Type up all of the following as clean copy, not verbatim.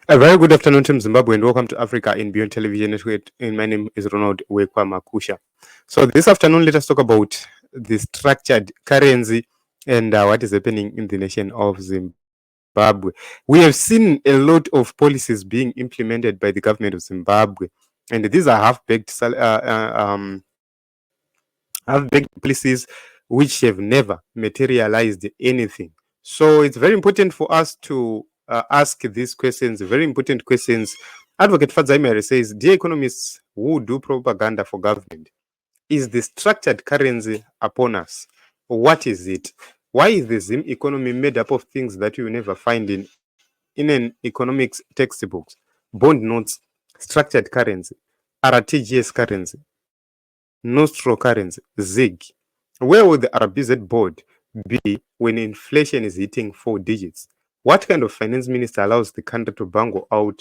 A very good afternoon, Team Zimbabwe, and welcome to Africa in Beyond Television Network. And my name is Ronald Wekwa Makusha. So this afternoon, let us talk about the structured currency and what is happening in the nation of Zimbabwe. We have seen a lot of policies being implemented by the government of Zimbabwe, and these are half-baked policies which have never materialized anything. So it's very important for us to ask these questions, very important questions. Advocate Fadzai says, dear economists who do propaganda for government, is the structured currency upon us? What is it? Why is the Zim economy made up of things that you never find in an economics textbooks? Bond notes, structured currency, RTGS currency, Nostro currency, ZIG. Where would the RBZ board be when inflation is hitting 4 digits? What kind of finance minister allows the country to bangle on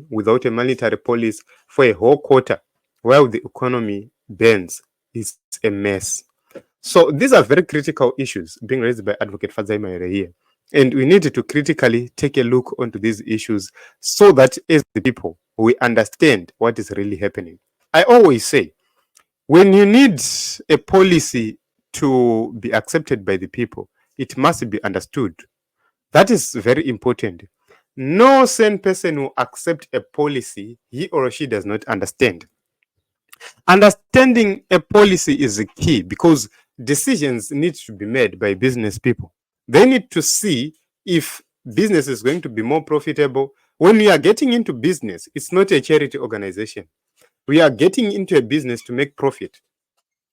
without a monetary policy for a whole quarter while the economy bends? It's a mess. So these are very critical issues being raised by Advocate Fadzai here. And we need to critically take a look onto these issues so that as the people, we understand what is really happening. I always say, when you need a policy to be accepted by the people, it must be understood. That is very important. No sane person will accept a policy he or she does not understand. Understanding a policy is the key because decisions need to be made by business people. They need to see if business is going to be more profitable. When we are getting into business, it's not a charity organization. We are getting into a business to make profit.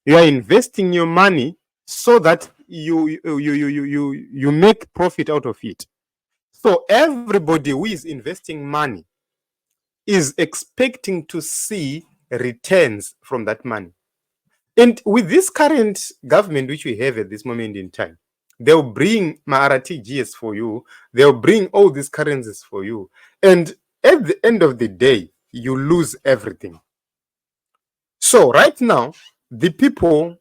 You are investing your money so that you make profit out of it. So everybody who is investing money is expecting to see returns from that money. And with this current government which we have at this moment in time, they'll bring RTGS for you. They'll bring all these currencies for you. And at the end of the day, you lose everything. So right now, the people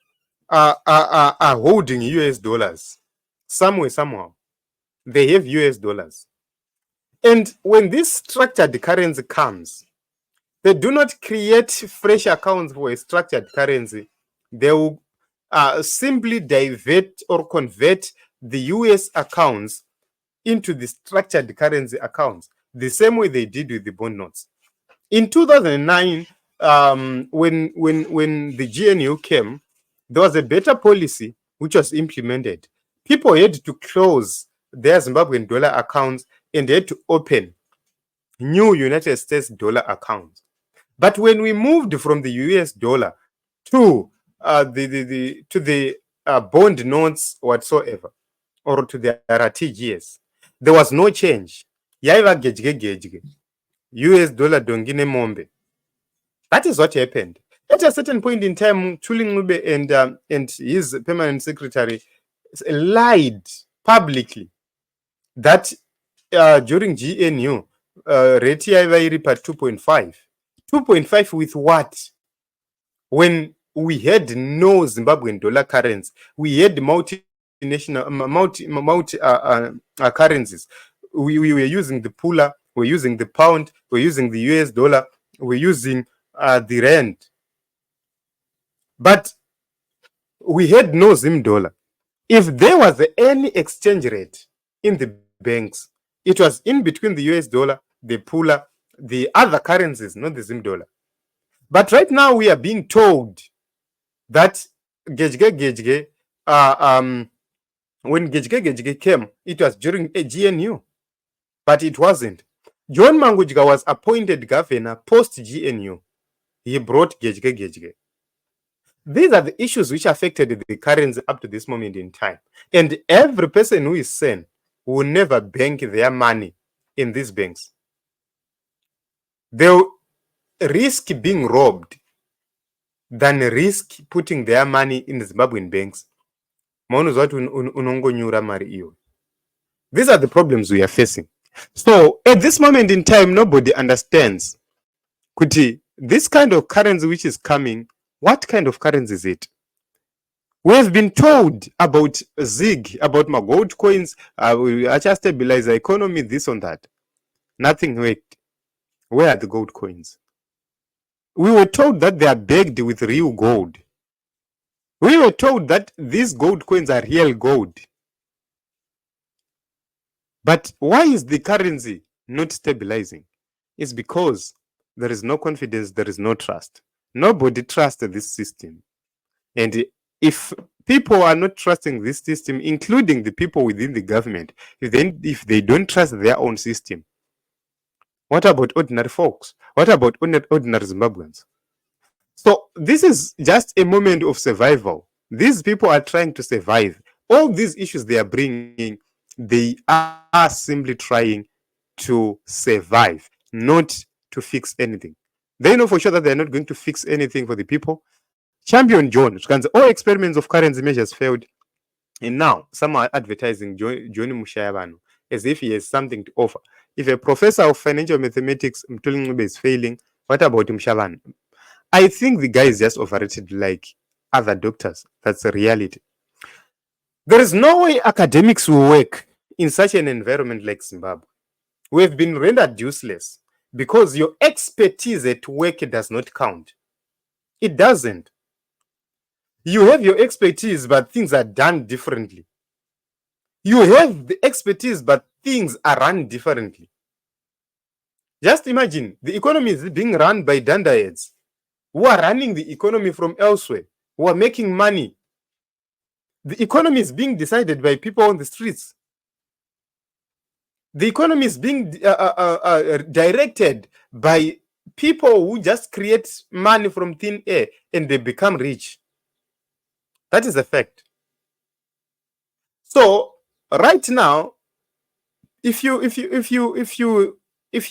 are holding US dollars somewhere, somehow. They have US dollars. And when this structured currency comes, they do not create fresh accounts for a structured currency. They will simply divert or convert the US accounts into the structured currency accounts, the same way they did with the bond notes. In 2009, when the GNU came, there was a better policy which was implemented. People had to close their Zimbabwean dollar accounts and they had to open new United States dollar accounts. But when we moved from the US dollar to the bond notes whatsoever, or to the RTGS, there was no change. Yaiva gejge US dollar dongine mombe. That is what happened. At a certain point in time, Chulingube and his permanent secretary lied publicly that during GNU, rate iri pa 2.5. 2.5 with what? When we had no Zimbabwean dollar currency, we had multinational currencies. We were using the pula, we're using the pound, we're using the US dollar, we're using the rand. But we had no Zim dollar. If there was any exchange rate in the banks, it was in between the US dollar, the pula, the other currencies, not the Zim dollar. But right now we are being told that Gejge, when Gejge came, it was during a GNU, but it wasn't. John Mangagwa was appointed governor post-GNU. He brought Gejge. These are the issues which affected the currency up to this moment in time. And every person who is sane will never bank their money in these banks. They'll risk being robbed than risk putting their money in the Zimbabwean banks. These are the problems we are facing. So at this moment in time, nobody understands Kuti, this kind of currency which is coming. What kind of currency is it? We have been told about ZIG, about my gold coins, we actually stabilize the economy, this and that. Nothing worked. Where are the gold coins? We were told that they are bagged with real gold. We were told that these gold coins are real gold. But why is the currency not stabilizing? It's because there is no confidence, there is no trust. Nobody trusts this system. And if people are not trusting this system, including the people within the government, if they don't trust their own system, what about ordinary folks? What about ordinary Zimbabweans? So this is just a moment of survival. These people are trying to survive. All these issues they are bringing, they are simply trying to survive, not to fix anything. They know for sure that they're not going to fix anything for the people. Champion John, all experiments of currency measures failed. And now some are advertising John Mushayabano as if he has something to offer. If a professor of financial mathematics is failing, what about Mshaban? I think the guy is just overrated like other doctors. That's the reality. There is no way academics will work in such an environment like Zimbabwe. We have been rendered useless because your expertise at work does not count. It doesn't. You have your expertise, but things are done differently. You have the expertise, but things are run differently. Just imagine the economy is being run by dandaheads who are running the economy from elsewhere, who are making money. The economy is being decided by people on the streets. The economy is being directed by people who just create money from thin air and they become rich. That is a fact. So right now, if you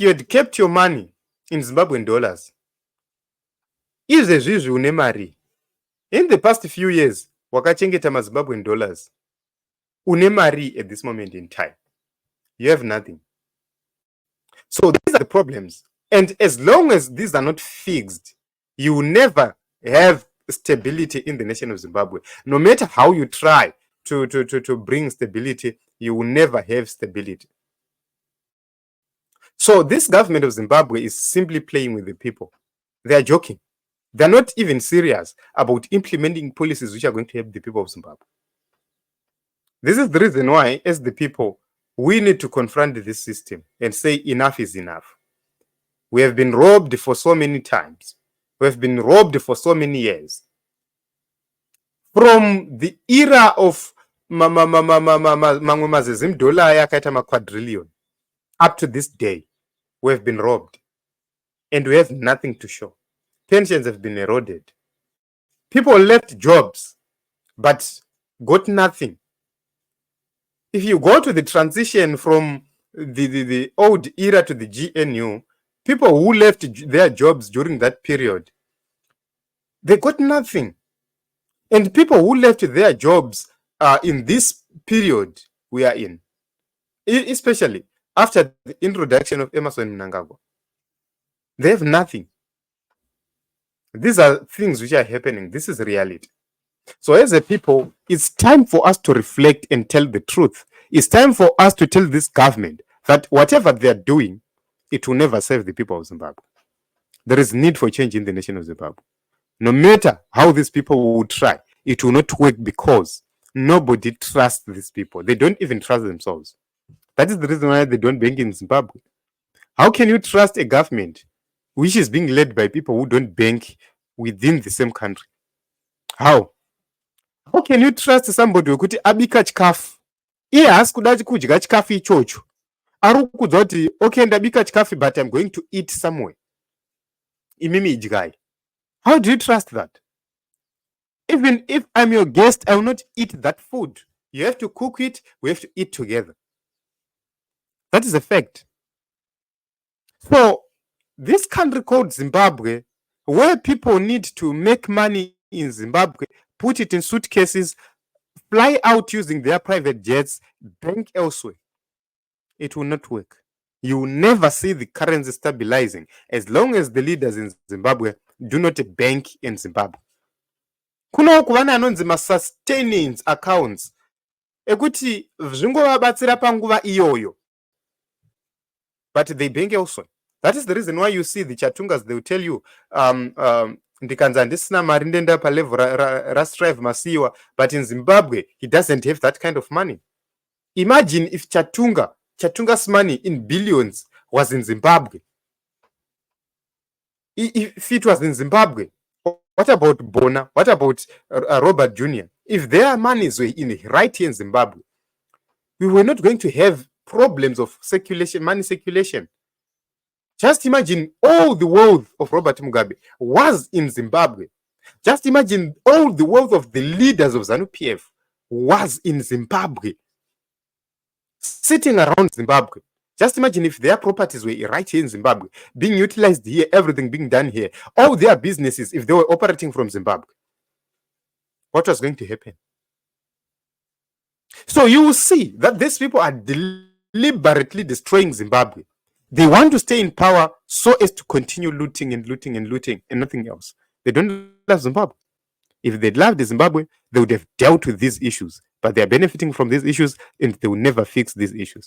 had kept your money in Zimbabwean dollars, in the past few years, wakachengeta maZimbabwean dollars, unemari at this moment in time. You have nothing. So these are the problems. And as long as these are not fixed, you will never have stability in the nation of Zimbabwe. No matter how you try to bring stability, you will never have stability. So this government of Zimbabwe is simply playing with the people. They are joking. They're not even serious about implementing policies which are going to help the people of Zimbabwe. This is the reason why, as the people, we need to confront this system and say enough is enough. We have been robbed for so many times. We have been robbed for so many years. From the era of quadrillion up to this day, we have been robbed. And we have nothing to show. Pensions have been eroded. People left jobs, but got nothing. If you go to the transition from the old era to the GNU, people who left their jobs during that period, they got nothing. And people who left their jobs in this period we are in, especially after the introduction of Emerson Mnangagwa, they have nothing. These are things which are happening. This is reality. So as a people, it's time for us to reflect and tell the truth. It's time for us to tell this government that whatever they're doing, it will never save the people of Zimbabwe. There is need for change in the nation of Zimbabwe. No matter how these people will try, it will not work because nobody trusts these people. They don't even trust themselves. That is the reason why they don't bank in Zimbabwe. How can you trust a government which is being led by people who don't bank within the same country? How can you trust somebody wekuti abika chikafu iye haasi kuda kudya chikafu ichocho, ari kudza kuti okay ndabika chikafu but I'm going to eat somewhere, imimi idyai? How do you trust that? Even if I'm your guest, I will not eat that food. You have to cook it, we have to eat together. That is a fact. So this country called Zimbabwe, where people need to make money in Zimbabwe, put it in suitcases, fly out using their private jets, bank elsewhere, it will not work. You will never see the currency stabilizing as long as the leaders in Zimbabwe do not bank in Zimbabwe. Kuno kuvana anonzi ma-sustenance accounts ekuti zvingovabatsira panguva iyoyo, but they bring also. That is the reason why you see the Chatungas, they will tell you, ndikanza ndisina mari ndenda pa level rastrive masiwa, but in Zimbabwe, he doesn't have that kind of money. Imagine if Chatunga's money in billions was in Zimbabwe. If it was in Zimbabwe, what about Bona? What about Robert Jr.? If their monies were right here in Zimbabwe, we were not going to have problems of circulation, money circulation. Just imagine all the wealth of Robert Mugabe was in Zimbabwe. Just imagine all the wealth of the leaders of ZANU-PF was in Zimbabwe, sitting around Zimbabwe. Just imagine if their properties were right here in Zimbabwe, being utilized here, everything being done here, all their businesses, if they were operating from Zimbabwe, what was going to happen? So you will see that these people are deliberately destroying Zimbabwe. They want to stay in power so as to continue looting and looting and looting and nothing else. They don't love Zimbabwe. If they loved Zimbabwe, they would have dealt with these issues. But they are benefiting from these issues and they will never fix these issues.